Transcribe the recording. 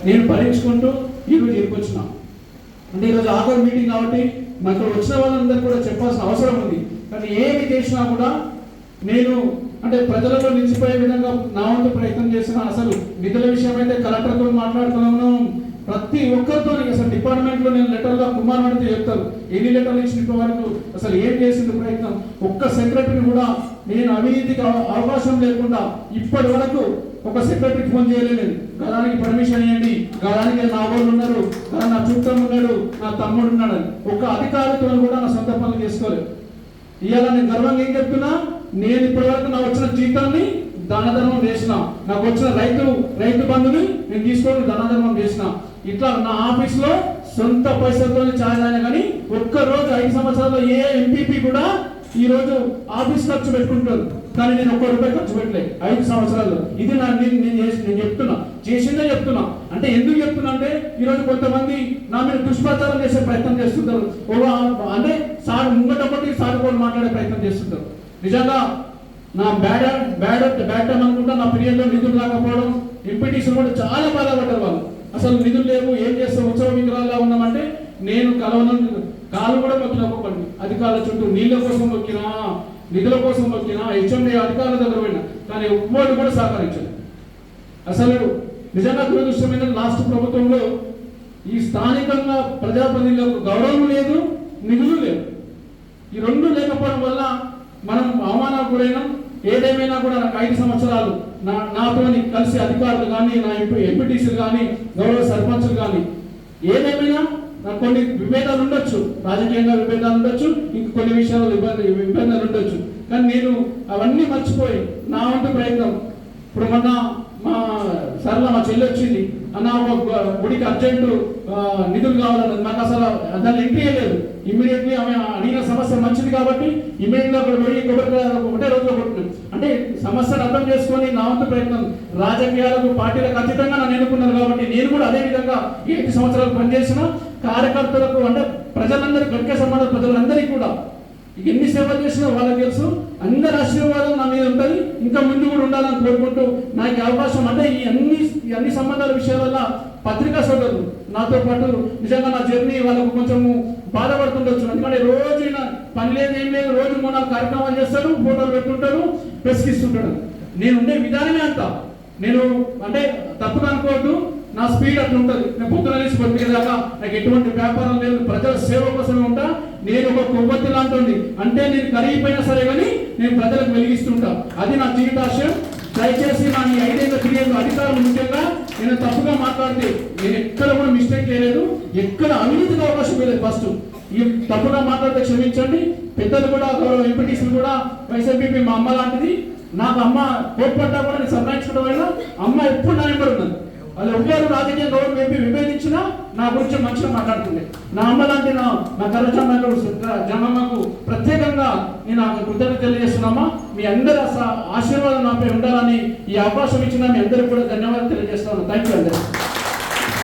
నేను భరించుకుంటూ ఈరోజు ఇరుకొచ్చిన. అంటే ఈరోజు ఆఖరి మీటింగ్ కాబట్టి మనకు వచ్చిన వాళ్ళందరూ కూడా చెప్పాల్సిన అవసరం ఉంది. కానీ ఏమి చేసినా కూడా నేను అంటే ప్రజలలో నిలిచిపోయే విధంగా నా వంతు ప్రయత్నం చేసిన. అసలు నిధుల విషయం అయితే కలెక్టర్తో మాట్లాడుతున్నాను, ప్రతి ఒక్కరితో అసలు డిపార్ట్మెంట్లో నేను లెటర్గా కుమార్ అడితే చెప్తారు ఎన్ని లెటర్లు ఇచ్చిన వరకు అసలు ఏం చేసింది ప్రయత్నం. ఒక్క సెక్రటరీ కూడా నేను అవినీతికి అవకాశం లేకుండా ఇప్పటి వరకు ఒక సెక్రటరీకి ఫోన్ చేయలేదు. గదానికి పర్మిషన్ ఇవ్వండి, గదానికి నా వాళ్ళు ఉన్నారు, నా చుట్టం ఉన్నాడు, నా తమ్ముడు ఉన్నాడు, ఒక అధికారితో కూడా నా సొంత పనులు చేసుకోలేదు. ఇవాళ నేను గర్వంగా ఏం చెప్తున్నా, నేను ఇప్పటి వరకు నాకు వచ్చిన జీతాన్ని దానధర్మం చేసిన, నాకు వచ్చిన రైతు బంధుని నేను తీసుకొని దానధర్మం చేసిన. ఇట్లా నా ఆఫీస్లో సొంత పైసలతో ఛార్జ్ అయినా కానీ ఒక్కరోజు 5 సంవత్సరాల్లో ఏ ఎంపీపీ కూడా ఈరోజు ఆఫీస్ ఖర్చు పెట్టుకుంటారు, కానీ నేను ₹1 ఖర్చు పెట్టలేదు 5 సంవత్సరాల్లో. ఇది నేను చెప్తున్నా, చేసిందే చెప్తున్నా. అంటే ఎందుకు చెప్తున్నా అంటే ఈరోజు కొంతమంది నా మీద దుష్ప్రచారం చేసే ప్రయత్నం చేస్తుంటారు. అంటే సార్ ముంగట ఒకటి సార్ మాట్లాడే ప్రయత్నం చేస్తుంటారు. నిజంగా నా బ్యాడ్ టైం అనుకుంటా. నా పీరియడ్లో నిధులు రాకపోవడం, ఎంపీటీసీలు కూడా చాలా బాధపడ్డారు. వాళ్ళు అసలు నిధులు లేవు, ఏం చేస్తాం, ఉత్సవ విగ్రహాల్లో ఉన్నామంటే నేను కాలు కూడా మొక్కిన ఒక్కొక్కటి అధికారుల చుట్టూ నీళ్ళ కోసం మొక్కినా, నిధుల కోసం మొక్కినా, హెచ్ఎండి అధికారుల దగ్గర పోయినా, కానీ ఒక్కటి కూడా సహకరించారు. అసలు నిజంగా దురదృష్టమైన లాస్ట్ ప్రభుత్వంలో ఈ స్థానికంగా ప్రజాప్రతినిధులకు గౌరవం లేదు, నిధులు లేవు. ఈ రెండు లేకపోవడం వల్ల మనం అవమానాలకు గురైనాం. ఏదేమైనా కూడా నాకు 5 సంవత్సరాలు నాతో కలిసి అధికారులు కానీ, నా ఎంపీటీసీలు కానీ, గౌరవ సర్పంచులు కానీ, ఏదేమైనా నాకు కొన్ని విభేదాలు ఉండొచ్చు, రాజకీయంగా విభేదాలు ఉండొచ్చు, ఇంక కొన్ని విషయాలు విభేదాలు ఉండొచ్చు. కానీ నేను అవన్నీ మర్చిపోయి నా వంతు ప్రయత్నం. ఇప్పుడు మొన్న మా చెల్లి వచ్చింది, అన్న ఒక గుడికి అర్జెంటు నిధులు కావాలన్నది. నాకు అసలు దాన్ని ఎంట్రీ లేదు. ఇమ్మీడియట్లీ ఆమె అడిగిన సమస్య మంచిది కాబట్టి ఇమ్మీడియట్గా అక్కడ పోయి ఒకటే రోజులో కొట్టినాం. అంటే సమస్యను అర్థం చేసుకొని నా వంతు ప్రయత్నం. రాజకీయాలకు పార్టీలకు అతీతంగా నన్ను ఎన్నుకున్నారు కాబట్టి నేను కూడా అదే విధంగా 5 సంవత్సరాలు పనిచేసిన. కార్యకర్తలకు అంటే ప్రజలందరికీ గట్టిగా సంబంధ ప్రజలందరికీ కూడా ఎన్ని సేవలు చేసినా వాళ్ళకి తెలుసు. అందరి ఆశీర్వాదం నా మీద ఉంటుంది, ఇంకా ముందు కూడా ఉండాలని కోరుకుంటూ నాకు అవకాశం అంటే ఈ అన్ని సంబంధాల విషయాల పత్రికా సోదరులు నాతో పాటు నిజంగా నా జర్నీ వాళ్ళకు కొంచెం బాధపడుతుండొచ్చు. ఎందుకంటే రోజు పని లేదు, ఏం లేదు, రోజు 3-4 కార్యక్రమాలు చేస్తాడు, ఫోటోలు పెట్టుకుంటాడు, ప్రెస్కి ఇస్తుంటాడు. నేను ఉండే విధానమే అంత. నేను అంటే తప్పుగా అనుకోవద్దు, నా స్పీడ్ అట్లా ఉంటుంది. నేను పొద్దున లేచి దాకా నాకు ఎటువంటి వ్యాపారం లేదు, ప్రజల సేవ కోసమే ఉంటా. నేను ఒక కొవ్వొత్తి లాంటి, అంటే నేను కరిగిపోయినా సరే కానీ నేను ప్రజలకు వెలిగిస్తుంటా. అది నా జీవితాశయం. దయచేసి నా ఈ 5 ఏళ్ల పీరియడ్ అధికారులు ముఖ్యంగా నేను తప్పుగా మాట్లాడితే నేను ఎక్కడ కూడా మిస్టేక్ చేయలేదు, ఎక్కడ అవినీతికి అవకాశం లేదు. ఫస్ట్ ఈ తప్పుగా మాట్లాడితే క్షమించండి. పెద్దలు కూడా గౌరవ ఎంపీటీసీలు కూడా వైఎస్ఆర్పీపీ మా అమ్మ లాంటిది. నాకు అమ్మ కోప్పడ్డా కూడా నేను సంరక్షించడం అయినా అమ్మ ఎప్పుడు నా వెంబడి ఉన్నది. అది ఒక్కరు రాజకీయ గౌరవం ఎంపీ విభేదించినా నా గురించి మంచిగా మాట్లాడుతుంది. నా అమ్మ లాంటి నా జనమ్మకు ప్రత్యేకంగా నేను కృతజ్ఞత తెలియజేస్తున్నామా. మీ అందరి ఆశీర్వాదం నాపై ఉండాలని ఈ అవకాశం ఇచ్చిన మీ అందరికీ కూడా ధన్యవాదాలు తెలియజేస్తున్నాను. థ్యాంక్ యూ అందరూ.